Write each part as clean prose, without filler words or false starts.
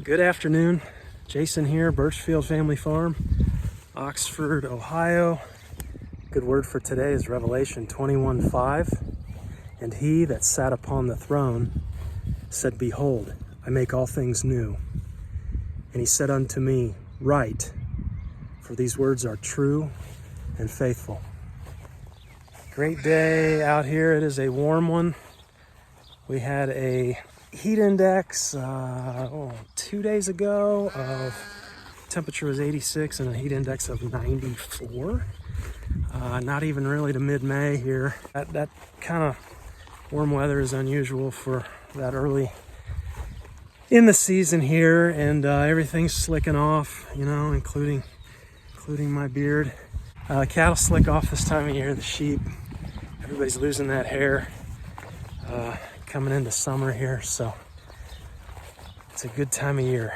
Good afternoon. Jason here, Birchfield Family Farm, Oxford, Ohio. Good word for today is Revelation 21:5. And he that sat upon the throne said, Behold, I make all things new. And he said unto me, Write, for these words are true and faithful. Great day out here. It is a warm one. We had a heat index 2 days ago of temperature was 86 and a heat index of 94. Not even really to mid-May here. That kind of warm weather is unusual for that early in the season here, and everything's slicking off, you know, including my beard. Cattle slick off this time of year. The sheep, everybody's losing that hair. Coming into summer here, so it's a good time of year.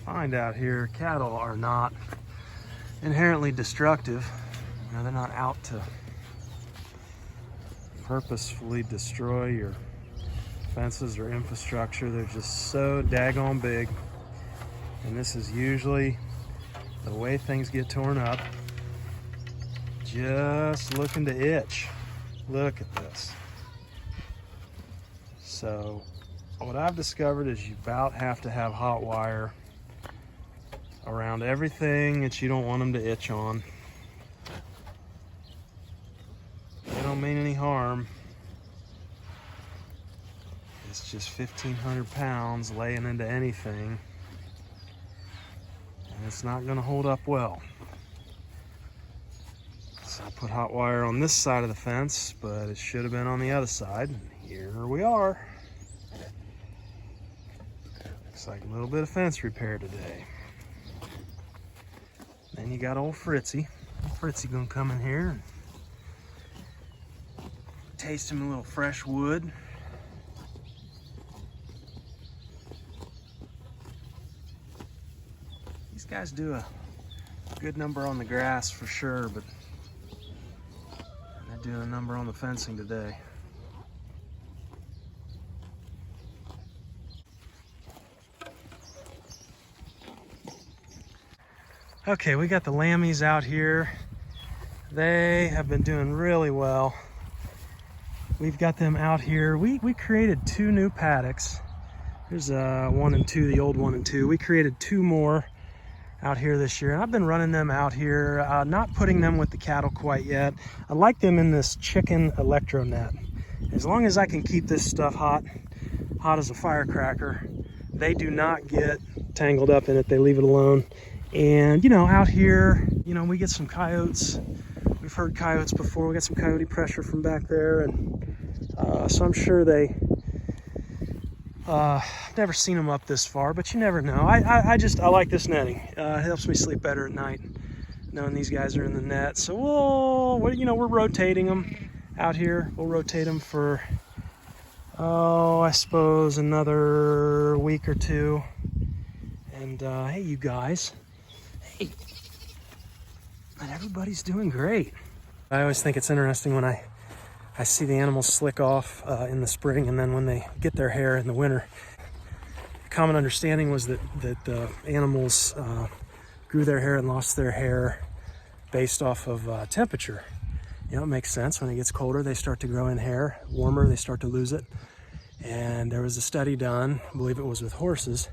Find out here, cattle are not inherently destructive. You know, they're not out to purposefully destroy your fences or infrastructure. They're just so daggone big, and this is usually the way things get torn up. Just looking to itch. Look at this. So what I've discovered is you about have to have hot wire around everything that you don't want them to itch on. They don't mean any harm. It's just 1,500 pounds laying into anything, and it's not going to hold up well. So I put hot wire on this side of the fence, but it should have been on the other side. Here we are. Looks like a little bit of fence repair today. Then you got old Fritzy. Fritzy gonna come in here and taste him a little fresh wood. These guys do a good number on the grass for sure, but they're doing a number on the fencing today. Okay, we got the lammies out here. They have been doing really well. We've got them out here. We created 2 new paddocks. There's 1 and 2, the old 1 and 2. We created 2 more out here this year, and I've been running them out here, not putting them with the cattle quite yet. I like them in this chicken electro net. As long as I can keep this stuff hot as a firecracker, they do not get tangled up in it. They leave it alone. And you know, out here, you know, we get some coyotes. We've heard coyotes before. We got some coyote pressure from back there, and so I'm sure they never seen them up this far, but you never know. I like this netting. It helps me sleep better at night, knowing these guys are in the net. So we're rotating them out here. We'll rotate them for, I suppose another week or 2. And hey, you guys, hey, and everybody's doing great. I always think it's interesting when I see the animals slick off in the spring, and then when they get their hair in the winter. The common understanding was that the animals grew their hair and lost their hair based off of temperature. You know, it makes sense. When it gets colder, they start to grow in hair. Warmer, they start to lose it. And there was a study done, I believe it was with horses,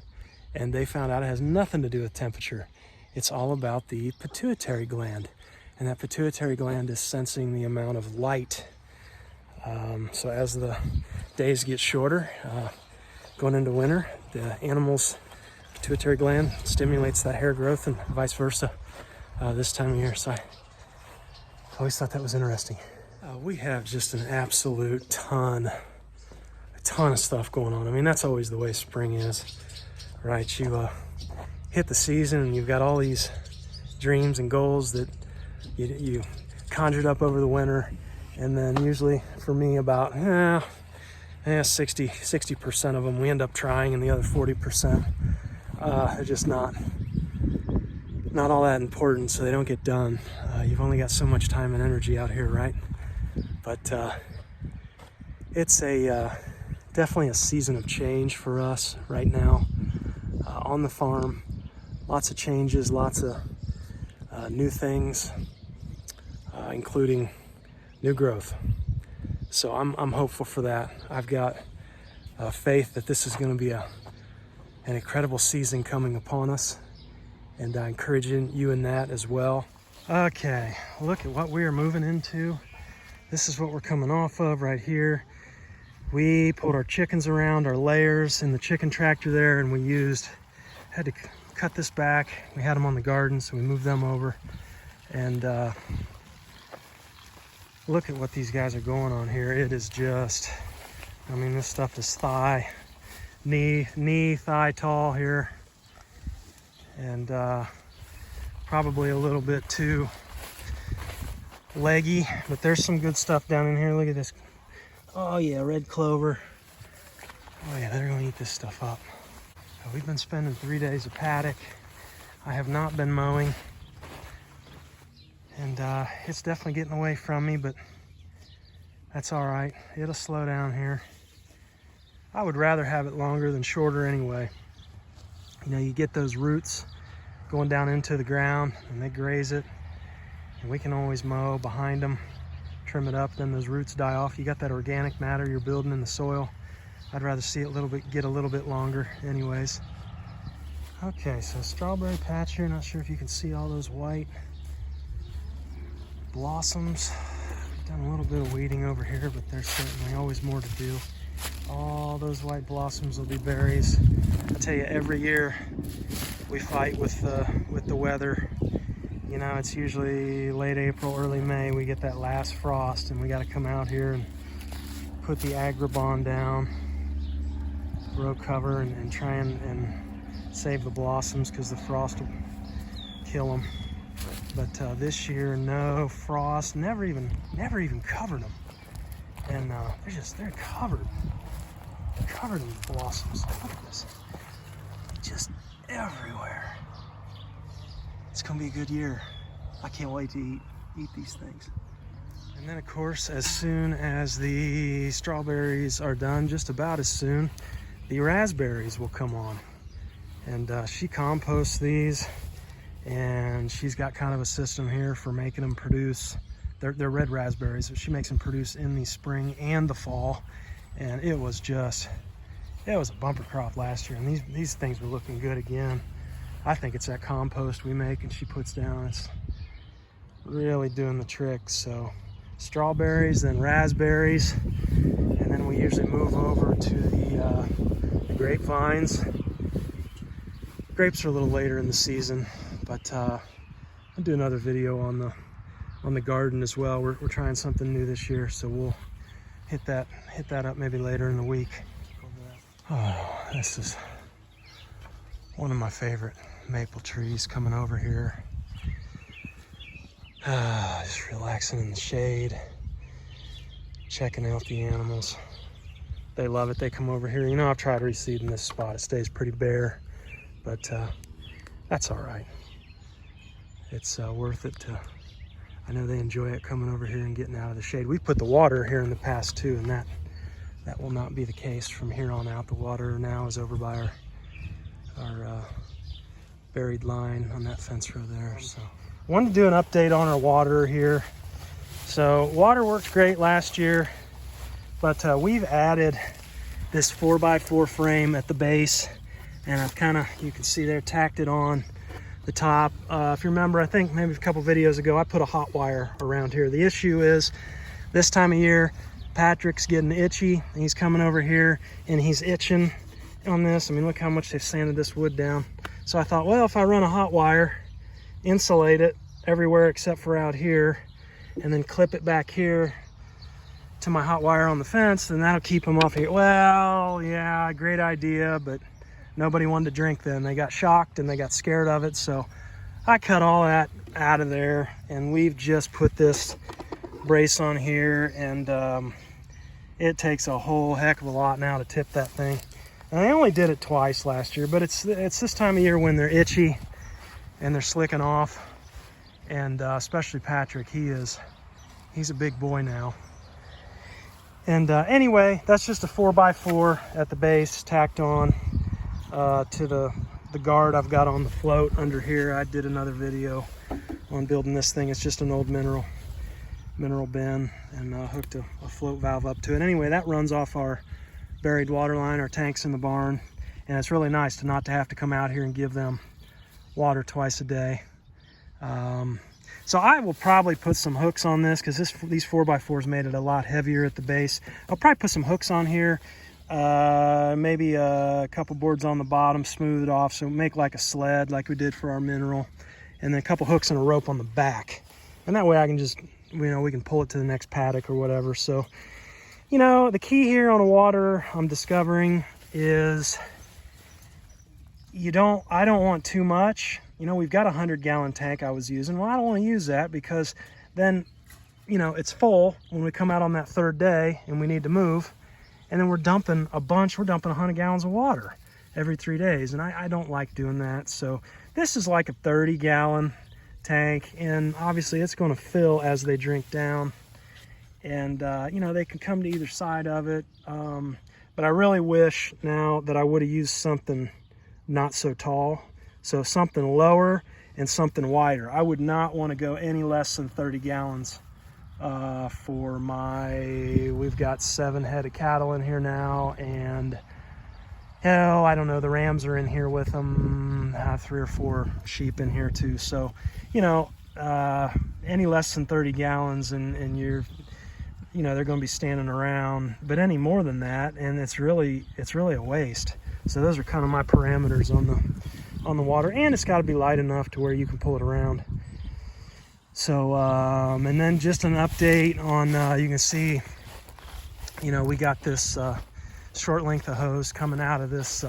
and they found out it has nothing to do with temperature. It's all about the pituitary gland. And that pituitary gland is sensing the amount of light. So as the days get shorter, going into winter, the animal's pituitary gland stimulates that hair growth, and vice versa this time of year. So I always thought that was interesting. We have just an absolute ton of stuff going on. I mean, that's always the way spring is, right? You hit the season and you've got all these dreams and goals that you conjured up over the winter. And then usually for me about 60% of them we end up trying, and the other 40% they're just not all that important, so they don't get done. You've only got so much time and energy out here, right? But it's a definitely a season of change for us right now on the farm. Lots of changes, lots of new things, including new growth. So I'm hopeful for that. I've got faith that this is going to be an incredible season coming upon us, and I encourage you in that as well. Okay, look at what we are moving into. This is what we're coming off of right here. We pulled our chickens around our layers in the chicken tractor there, and we had to cut this back. We had them on the garden, so we moved them over. And look at what these guys are going on here. It is just, I mean, this stuff is thigh tall here. And probably a little bit too leggy, but there's some good stuff down in here. Look at this. Oh yeah, red clover. Oh yeah, they're gonna eat this stuff up. We've been spending 3 days of paddock. I have not been mowing, and it's definitely getting away from me, but that's all right. It'll slow down here. I would rather have it longer than shorter anyway. You know, you get those roots going down into the ground and they graze it, and we can always mow behind them, trim it up, then those roots die off. You got that organic matter you're building in the soil. I'd rather see it get a little bit longer anyways. Okay, so strawberry patch here. Not sure if you can see all those white blossoms. Done a little bit of weeding over here, but there's certainly always more to do. All those white blossoms will be berries. I tell you, every year we fight with the weather. You know, it's usually late April, early May, we get that last frost, and we got to come out here and put the Agribon down, row cover, and try and save the blossoms, because the frost will kill them. But this year, no frost, never even covered them, and they're covered in blossoms. Look at this, just everywhere. It's gonna be a good year. I can't wait to eat these things. And then of course, as soon as the strawberries are done, just about as soon, the raspberries will come on. And she composts these, and she's got kind of a system here for making them produce. They're red raspberries, so she makes them produce in the spring and the fall. And it was a bumper crop last year, and these things were looking good again. I think it's that compost we make and she puts down. It's really doing the trick. So strawberries, then raspberries, and then we usually move over to the grapevines. Grapes are a little later in the season, but I'll do another video on the garden as well. We're trying something new this year, so we'll hit that up maybe later in the week. Oh, this is one of my favorite maple trees coming over here. Just relaxing in the shade, checking out the animals. They love it. They come over here. You know, I've tried reseeding this spot. It stays pretty bare, but that's all right. It's worth it to, I know they enjoy it coming over here and getting out of the shade. We've put the water here in the past too, and that will not be the case from here on out. The water now is over by our buried line on that fence row there. So I wanted to do an update on our water here. So water worked great last year, but we've added this 4x4 frame at the base, and I've kind of, you can see there, tacked it on the top. If you remember, I think maybe a couple videos ago, I put a hot wire around here. The issue is this time of year, Patrick's getting itchy. He's coming over here and he's itching on this. I mean, look how much they've sanded this wood down. So I thought, well, if I run a hot wire, insulate it everywhere except for out here, and then clip it back here to my hot wire on the fence, then that'll keep them off here. Well, yeah, great idea, but nobody wanted to drink then. They got shocked and they got scared of it. So I cut all that out of there, and we've just put this brace on here, and it takes a whole heck of a lot now to tip that thing. And I only did it twice last year, but it's this time of year when they're itchy and they're slicking off, and especially Patrick, he's a big boy now, And anyway, that's just a 4x4 at the base tacked on to the guard I've got on the float under here. I did another video on building this thing. It's just an old mineral bin, and hooked a float valve up to it. Anyway, that runs off our buried water line, our tanks in the barn, and it's really nice to not have to come out here and give them water twice a day. So I will probably put some hooks on this, because these 4x4s made it a lot heavier at the base. I'll probably put some hooks on here, maybe a couple boards on the bottom, smooth it off, so make like a sled like we did for our mineral, and then a couple hooks and a rope on the back. And that way I can just, we can pull it to the next paddock or whatever. So, the key here on the water I'm discovering is I don't want too much. We've got a 100-gallon tank I was using. Well, I don't want to use that, because then, it's full when we come out on that third day and we need to move. And then we're dumping 100 gallons of water every 3 days. And I don't like doing that. So this is like a 30-gallon tank. And obviously it's going to fill as they drink down. And, they can come to either side of it. But I really wish now that I would have used something not so tall. So something lower and something wider. I would not want to go any less than 30 gallons for we've got 7 head of cattle in here now, and hell, I don't know, the rams are in here with them, 3 or 4 sheep in here too. So, any less than 30 gallons and you're, they're going to be standing around, but any more than that, and it's really a waste. So those are kind of my parameters on the water, and it's got to be light enough to where you can pull it around. So and then just an update on you can see, we got this short length of hose coming out of this.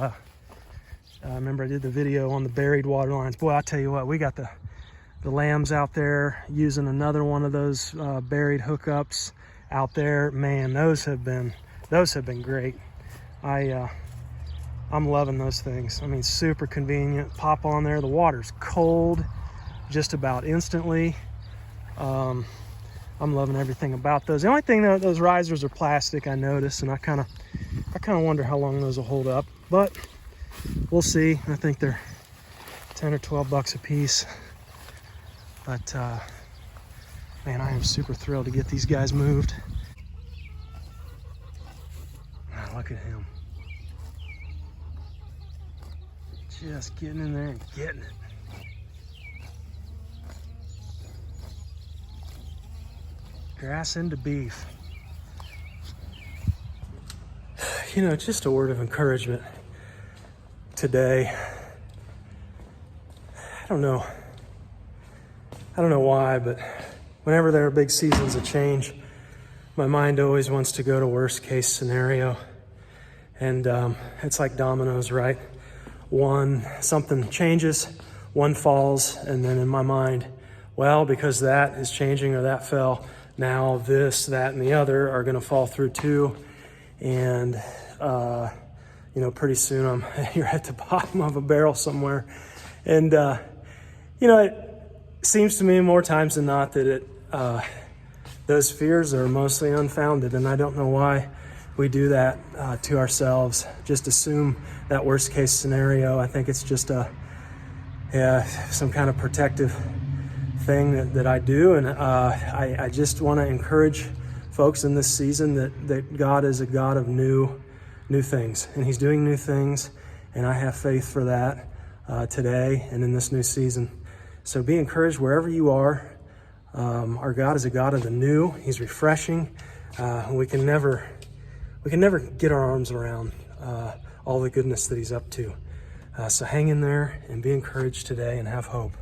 Remember I did the video on the buried water lines. Boy, I'll tell you what, we got the lambs out there using another one of those buried hookups out there. Man, those have been great. I'm loving those things. I mean, super convenient. Pop on there. The water's cold just about instantly. I'm loving everything about those. The only thing though, those risers are plastic, I noticed, and I kind of wonder how long those will hold up. But we'll see. I think they're 10 or 12 bucks a piece. But man, I am super thrilled to get these guys moved. Look at him. Just getting in there and getting it. Grass into beef. Just a word of encouragement today. I don't know why, but whenever there are big seasons of change, my mind always wants to go to worst case scenario. And it's like dominoes, right? Something changes, one falls, and then in my mind, well, because that is changing or that fell, now this, that, and the other are going to fall through too. And, pretty soon you're at the bottom of a barrel somewhere. And, it seems to me more times than not that those fears are mostly unfounded, and I don't know why we do that to ourselves. Just assume that worst case scenario. I think it's just some kind of protective thing that I do, and I just want to encourage folks in this season that God is a God of new things, and He's doing new things, and I have faith for that today and in this new season. So be encouraged wherever you are. Our God is a God of the new. He's refreshing. We can never get our arms around all the goodness that He's up to. So hang in there and be encouraged today and have hope.